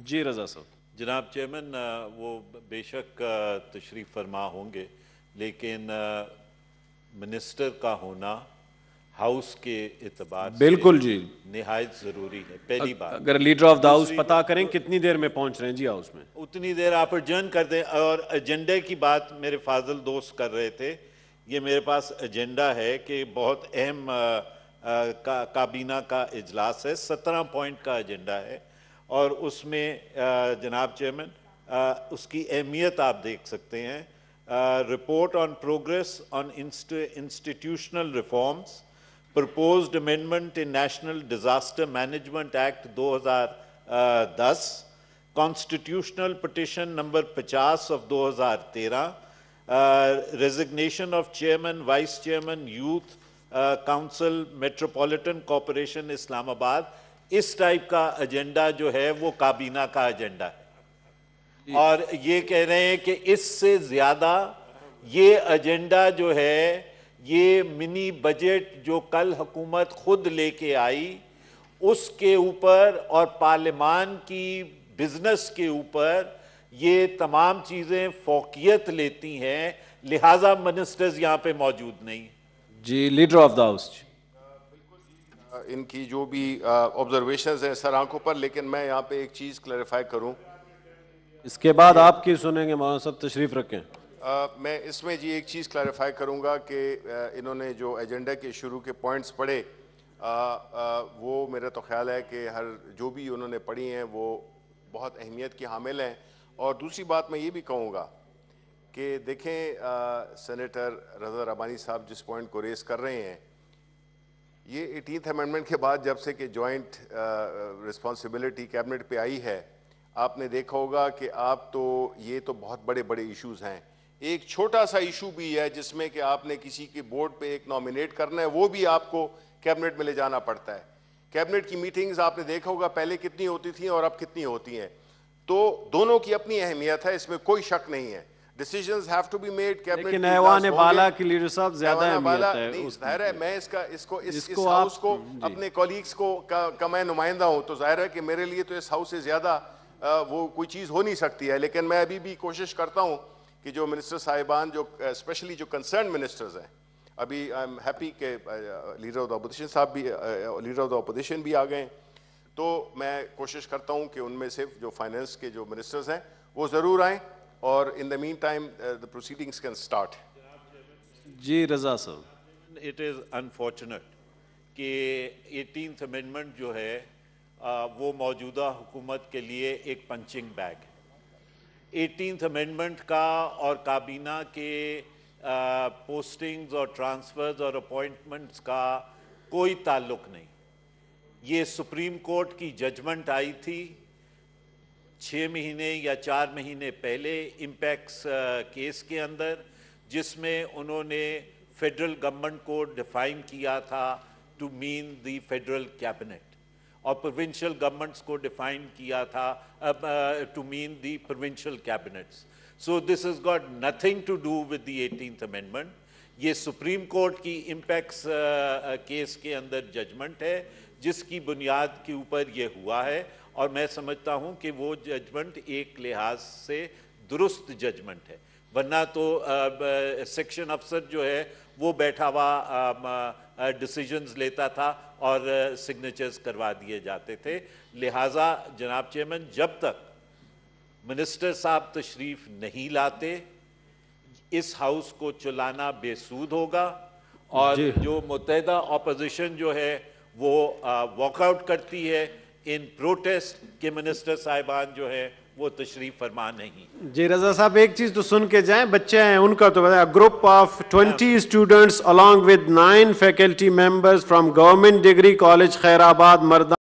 جی رضا صاحب۔ جناب چیئرمین، وہ بے شک تشریف فرما ہوں گے، لیکن منسٹر کا ہونا ہاؤس کے اعتبار سے بالکل جی، نہایت ضروری ہے۔ پہلی بات، اگر لیڈر آف دا ہاؤس پتا کریں کتنی دیر میں پہنچ رہے ہیں جی ہاؤس میں، اتنی دیر آپ ایڈجرن کر دیں۔ اور ایجنڈے کی بات میرے فاضل دوست کر رہے تھے، یہ میرے پاس ایجنڈا ہے کہ بہت اہم کابینہ کا اجلاس ہے، 17 پوائنٹ کا ایجنڈا ہے، اور اس میں جناب چیئرمین اس کی اہمیت آپ دیکھ سکتے ہیں۔ Report on progress on institutional reforms, proposed amendment in National Disaster Management Act 2010, constitutional petition number 50 of 2013, resignation of chairman, vice chairman, youth council, Metropolitan Corporation اسلام آباد، اس ٹائپ کا ایجنڈا جو ہے وہ کابینہ کا ایجنڈا ہے، اور یہ کہہ رہے ہیں کہ اس سے زیادہ یہ ایجنڈا جو ہے، یہ منی بجٹ جو کل حکومت خود لے کے آئی اس کے اوپر اور پارلیمان کی بزنس کے اوپر یہ تمام چیزیں فوقیت لیتی ہیں، لہٰذا منسٹرز یہاں پہ موجود نہیں۔ جی لیڈر آف دا ہاؤس۔ ان کی جو بھی آبزرویشنز ہیں سر آنکھوں پر، لیکن میں یہاں پہ ایک چیز کلیریفائی کروں، اس کے بعد آپ کی سنیں گے، مولانا صاحب تشریف رکھیں۔ میں اس میں جی ایک چیز کلیریفائی کروں گا کہ انہوں نے جو ایجنڈا کے شروع کے پوائنٹس پڑھے، وہ میرا تو خیال ہے کہ جو بھی انہوں نے پڑھی ہیں وہ بہت اہمیت کی حامل ہیں۔ اور دوسری بات میں یہ بھی کہوں گا کہ دیکھیں سینیٹر رضا ربانی صاحب جس پوائنٹ کو ریز کر رہے ہیں، یہ 18th امینڈمنٹ کے بعد جب سے کہ جوائنٹ رسپانسبلٹی کیبنٹ پہ آئی ہے، آپ نے دیکھا ہوگا کہ آپ تو یہ تو بہت بڑے بڑے ایشوز ہیں، ایک چھوٹا سا ایشو بھی ہے جس میں کہ آپ نے کسی کے بورڈ پہ ایک نامینیٹ کرنا ہے، وہ بھی آپ کو کیبنٹ میں لے جانا پڑتا ہے۔ کیبنٹ کی میٹنگز آپ نے دیکھا ہوگا پہلے کتنی ہوتی تھیں اور اب کتنی ہوتی ہیں، تو دونوں کی اپنی اہمیت ہے، اس میں کوئی شک نہیں ہے۔ Decisions have to be made cabinet, لیکن ایوان بالا کی لیڈر صاحب زیادہ اہمیت ہے، ظاہر ہے میں اس ہاؤس کو اپنے کولیگز کا میں نمائندہ ہوں، تو ظاہر ہے کہ میرے لیے تو اس ہاؤس سے زیادہ وہ کوئی چیز ہو نہیں سکتی ہے، لیکن میں ابھی بھی کوشش کرتا ہوں کہ جو منسٹر صاحبان جو اسپیشلی جو کنسرن منسٹرز ہیں، ابھی آئی ایم ہیپی کہ لیڈر آف دا اپوزیشن صاحب بھی لیڈر آف دا اپوزیشن بھی آ گئے ہیں، تو میں کوشش کرتا ہوں کہ ان میں سے جو فائنانس کے جو منسٹرز ہیں وہ ضرور آئیں، اور in the main time the proceedings can start. جی رضا صاحب۔ اٹ از انفارچونیٹ کہ 18th امینڈمنٹ جو ہے وہ موجودہ حکومت کے لیے ایک پنچنگ بیگ ہے۔ 18th امینڈمنٹ کا اور کابینہ کے پوسٹنگز اور ٹرانسفرز اور اپوائنٹمنٹس کا کوئی تعلق نہیں۔ یہ سپریم کورٹ کی ججمنٹ آئی تھی 6 مہینے یا 4 مہینے پہلے امپیکس کیس کے اندر، جس میں انہوں نے فیڈرل گورنمنٹ کو ڈیفائن کیا تھا to mean the federal cabinet, اور پروونشل گورنمنٹس کو ڈیفائن کیا تھا to mean the provincial cabinets. So this is got nothing to do with the 18th amendment. یہ سپریم کورٹ کی امپیکس کیس کے اندر ججمنٹ ہے جس کی بنیاد کے اوپر یہ ہوا ہے، اور میں سمجھتا ہوں کہ وہ ججمنٹ ایک لحاظ سے درست ججمنٹ ہے، ورنہ تو سیکشن افسر جو ہے وہ بیٹھا ہوا ڈیسیجنز لیتا تھا اور سگنیچرز کروا دیے جاتے تھے۔ لہٰذا جناب چیئرمین، جب تک منسٹر صاحب تشریف نہیں لاتے اس ہاؤس کو چلانا بے سود ہوگا، اور جو متحدہ اپوزیشن جو ہے وہ واک آؤٹ کرتی ہے ان پروٹیسٹ کے منسٹر صاحبان جو ہے وہ تشریف فرما نہیں۔ جی رضا صاحب ایک چیز تو سن کے جائیں، بچے ہیں ان کا تو بتایا، group of 20 students along with 9 faculty members from Government Degree College خیر آباد مردان